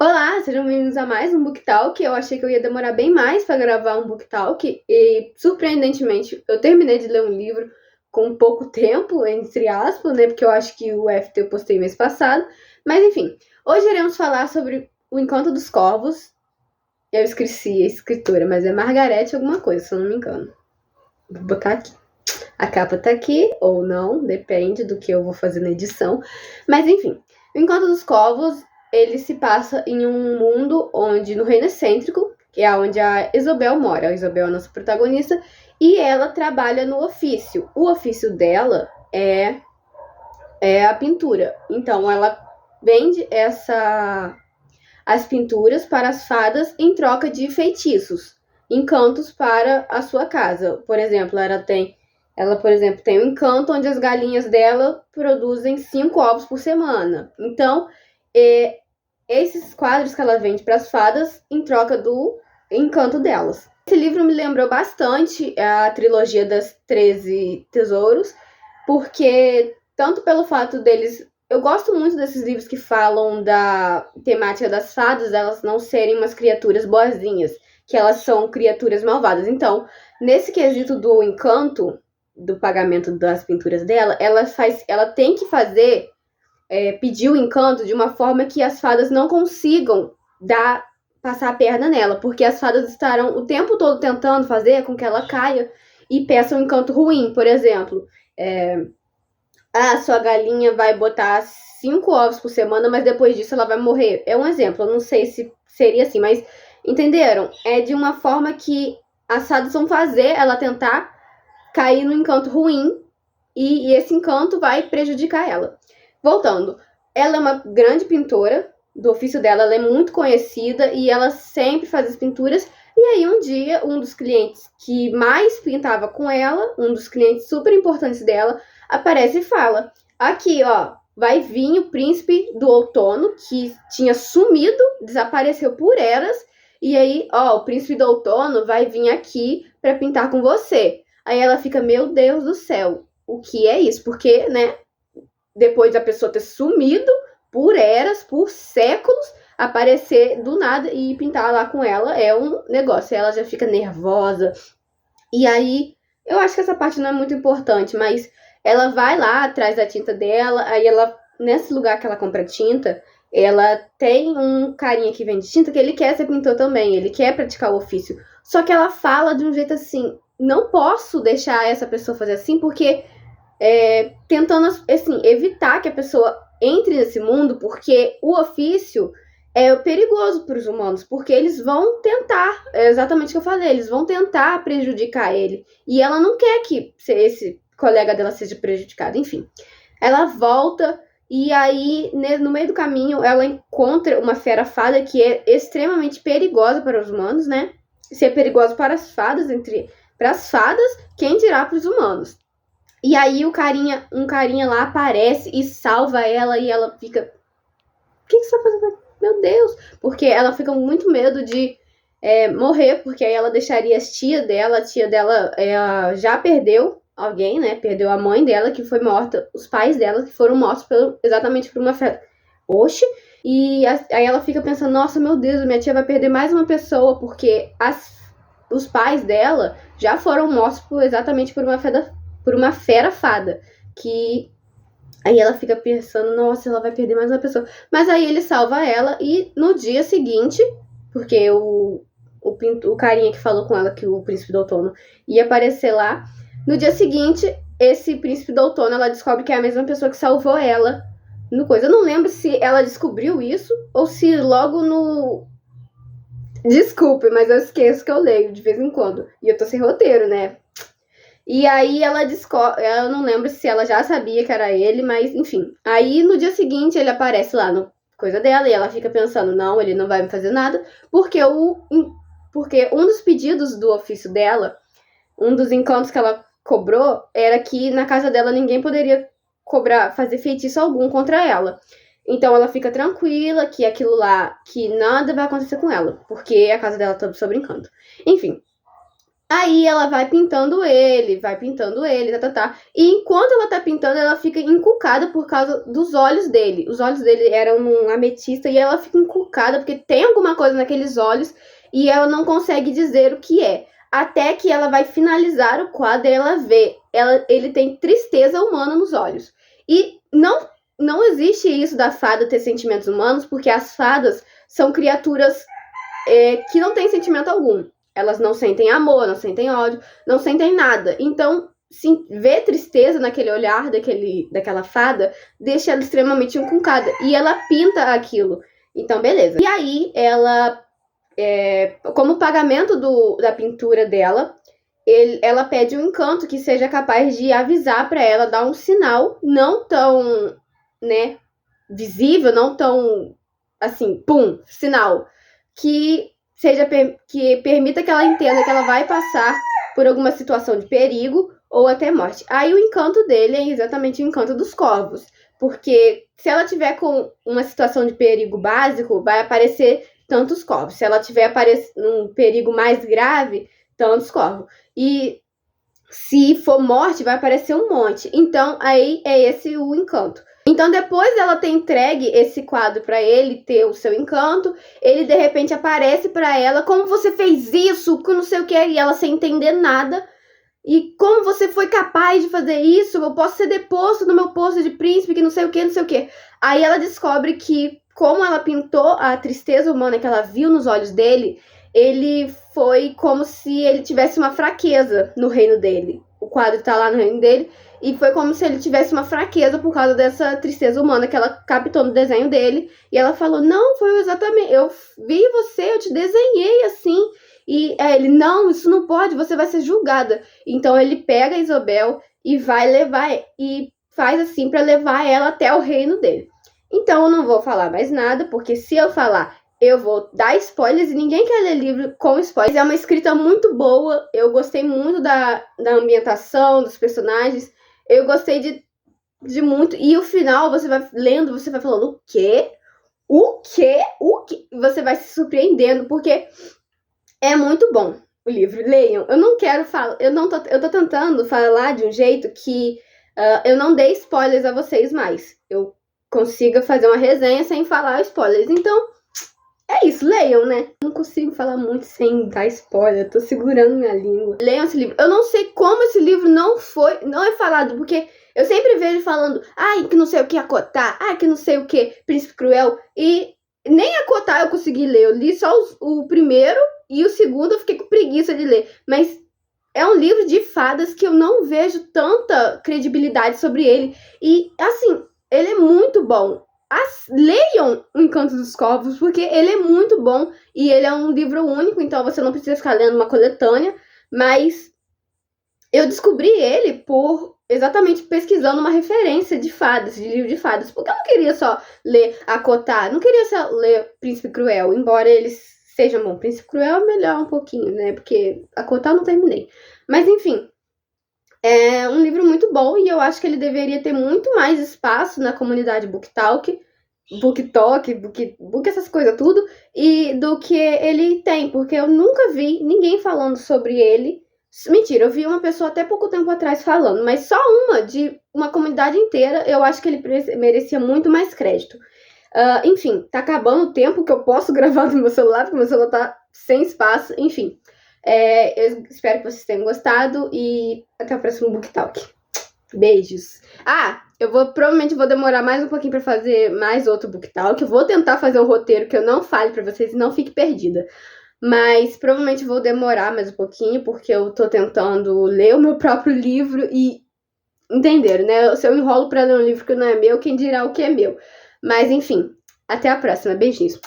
Olá, sejam bem-vindos a mais um Book Talk. Eu achei que eu ia demorar bem mais para gravar um Book Talk e, surpreendentemente, eu terminei de ler um livro com pouco tempo, entre aspas, né? Porque eu acho que o FT eu postei mês passado. Mas, enfim, hoje iremos falar sobre O Encanto dos Corvos. Eu esqueci a escritora, mas é Margarete alguma coisa, se eu não me engano. Vou botar aqui. A capa tá aqui, ou não, depende do que eu vou fazer na edição. Mas, enfim, O Encanto dos Corvos, ele se passa em um mundo onde, no reino excêntrico, que é onde a Isobel mora. A Isobel é a nossa protagonista, e ela trabalha no ofício. O ofício dela é a pintura. Então, ela vende as pinturas para as fadas em troca de feitiços, encantos para a sua casa. Por exemplo, por exemplo, tem um encanto onde as galinhas dela produzem 5 ovos por semana. Então, esses quadros que ela vende para as fadas em troca do encanto delas. Esse livro me lembrou bastante a trilogia das 13 Tesouros, porque tanto pelo fato deles... Eu gosto muito desses livros que falam da temática das fadas, elas não serem umas criaturas boazinhas, que elas são criaturas malvadas. Então, nesse quesito do encanto, do pagamento das pinturas dela, ela tem que pedir o encanto de uma forma que as fadas não consigam passar a perna nela, porque as fadas estarão o tempo todo tentando fazer com que ela caia e peça um encanto ruim. Por exemplo, sua galinha vai botar 5 ovos por semana, mas depois disso ela vai morrer. É um exemplo, eu não sei se seria assim, mas entenderam? É de uma forma que as fadas vão fazer ela tentar cair no encanto ruim e esse encanto vai prejudicar ela. Voltando, ela é uma grande pintora do ofício dela, ela é muito conhecida e ela sempre faz as pinturas. E aí um dia, um dos clientes que mais pintava com ela, um dos clientes super importantes dela, aparece e fala: aqui, ó, vai vir o príncipe do outono, que tinha sumido, desapareceu por eras, e aí, ó, o príncipe do outono vai vir aqui para pintar com você. Aí ela fica: meu Deus do céu, o que é isso? Porque, né, depois da pessoa ter sumido por eras, por séculos, aparecer do nada e pintar lá com ela é um negócio. Ela já fica nervosa. E aí, eu acho que essa parte não é muito importante, mas ela vai lá atrás da tinta dela, aí ela, nesse lugar que ela compra tinta, ela tem um carinha que vende tinta que ele quer ser pintor também, ele quer praticar o ofício. Só que ela fala de um jeito assim: não posso deixar essa pessoa fazer assim, porque tentando, assim, evitar que a pessoa entre nesse mundo, porque o ofício é perigoso para os humanos, porque eles vão tentar, é exatamente o que eu falei, eles vão tentar prejudicar ele. E ela não quer que esse colega dela seja prejudicado, enfim. Ela volta e aí, no meio do caminho, ela encontra uma fera fada que é extremamente perigosa para os humanos, né? Se é perigosa para as fadas, para as fadas, quem dirá para os humanos? E aí um carinha lá aparece e salva ela e ela fica: o que você tá fazendo? Meu Deus! Porque ela fica com muito medo de morrer, porque aí ela deixaria a tia dela já perdeu alguém, né? Perdeu a mãe dela, que foi morta, os pais dela, que foram mortos exatamente por uma fera. Oxe! E aí ela fica pensando: nossa, meu Deus, minha tia vai perder mais uma pessoa, porque os pais dela já foram mortos exatamente por uma fera fada, que aí ela fica pensando: nossa, ela vai perder mais uma pessoa. Mas aí ele salva ela e no dia seguinte, porque o carinha que falou com ela que o príncipe do outono ia aparecer lá, no dia seguinte, esse príncipe do outono, ela descobre que é a mesma pessoa que salvou ela no coisa. Eu não lembro se ela descobriu isso ou se logo no... Desculpe, mas eu esqueço que eu leio de vez em quando. E eu tô sem roteiro, né? E aí ela descobre, eu não lembro se ela já sabia que era ele, mas enfim. Aí no dia seguinte ele aparece lá no coisa dela e ela fica pensando: não, ele não vai me fazer nada, porque um dos pedidos do ofício dela, um dos encantos que ela cobrou, era que na casa dela ninguém poderia fazer feitiço algum contra ela. Então ela fica tranquila que aquilo lá, que nada vai acontecer com ela, porque a casa dela tá sob encanto. Enfim. Aí ela vai pintando ele, E enquanto ela tá pintando, ela fica encucada por causa dos olhos dele. Os olhos dele eram um ametista e ela fica encucada porque tem alguma coisa naqueles olhos e ela não consegue dizer o que é. Até que ela vai finalizar o quadro e ela vê. Ele tem tristeza humana nos olhos. E não existe isso da fada ter sentimentos humanos, porque as fadas são criaturas que não têm sentimento algum. Elas não sentem amor, não sentem ódio, não sentem nada. Então, ver tristeza naquele olhar daquela fada deixa ela extremamente encucada. E ela pinta aquilo. Então, beleza. E aí, ela, como pagamento da pintura dela, ela pede um encanto que seja capaz de avisar para ela, dar um sinal não tão, né, visível, não tão, assim, sinal, que permita que ela entenda que ela vai passar por alguma situação de perigo ou até morte. Aí o encanto dele é exatamente o encanto dos corvos, porque se ela tiver com uma situação de perigo básico, vai aparecer tantos corvos. Se ela tiver um perigo mais grave, tantos corvos. E se for morte, vai aparecer um monte. Então, aí é esse o encanto. Então, depois dela ter entregue esse quadro para ele ter o seu encanto, ele de repente aparece para ela: como você fez isso, que não sei o que, e ela sem entender nada. E como você foi capaz de fazer isso? Eu posso ser deposto no meu posto de príncipe, que não sei o que, não sei o que. Aí ela descobre que, como ela pintou a tristeza humana que ela viu nos olhos dele, ele foi como se ele tivesse uma fraqueza no reino dele. O quadro tá lá no reino dele. E foi como se ele tivesse uma fraqueza por causa dessa tristeza humana que ela captou no desenho dele. E ela falou: não, foi exatamente, eu vi você, eu te desenhei assim. E ele: não, isso não pode, você vai ser julgada. Então ele pega a Isobel e vai levar, e faz assim para levar ela até o reino dele. Então eu não vou falar mais nada, porque se eu falar, eu vou dar spoilers e ninguém quer ler livro com spoilers. É uma escrita muito boa, eu gostei muito da ambientação, dos personagens. Eu gostei de muito. E o final, você vai lendo, você vai falando: o quê? O quê? O quê? Você vai se surpreendendo, porque é muito bom o livro. Leiam. Eu não quero falar. Eu tô tentando falar de um jeito que eu não dei spoilers a vocês mais. Eu consiga fazer uma resenha sem falar spoilers. Então, é isso, leiam, né? Não consigo falar muito sem dar spoiler, tô segurando minha língua. Leiam esse livro. Eu não sei como esse livro não é falado, porque eu sempre vejo falando: ai, que não sei o que Acotar, ai, que não sei o que Príncipe Cruel, e nem Acotar eu consegui ler. Eu li só o primeiro e o segundo eu fiquei com preguiça de ler. Mas é um livro de fadas que eu não vejo tanta credibilidade sobre ele. E, assim, ele é muito bom. Leiam O Encanto dos Corvos, porque ele é muito bom e ele é um livro único, então você não precisa ficar lendo uma coletânea. Mas eu descobri ele por exatamente pesquisando uma referência de fadas, de livro de fadas, porque eu não queria só ler Acotar, não queria só ler Príncipe Cruel, embora eles sejam bons. Príncipe Cruel é melhor um pouquinho, né, porque Acotar eu não terminei. Mas enfim, é um livro muito bom e eu acho que ele deveria ter muito mais espaço na comunidade BookTok, Book, essas coisas tudo, e do que ele tem, porque eu nunca vi ninguém falando sobre ele. Mentira, eu vi uma pessoa até pouco tempo atrás falando, mas só de uma comunidade inteira. Eu acho que ele merecia muito mais crédito. Enfim, tá acabando o tempo que eu posso gravar no meu celular, porque meu celular tá sem espaço. Enfim, eu espero que vocês tenham gostado e até o próximo BookTok. Beijos. Eu provavelmente vou demorar mais um pouquinho pra fazer mais outro BookTok. Eu vou tentar fazer um roteiro que eu não fale pra vocês e não fique perdida. Mas provavelmente vou demorar mais um pouquinho, porque eu tô tentando ler o meu próprio livro e entenderam, né? Se eu enrolo pra ler um livro que não é meu, quem dirá o que é meu. Mas enfim, até a próxima. Beijinhos.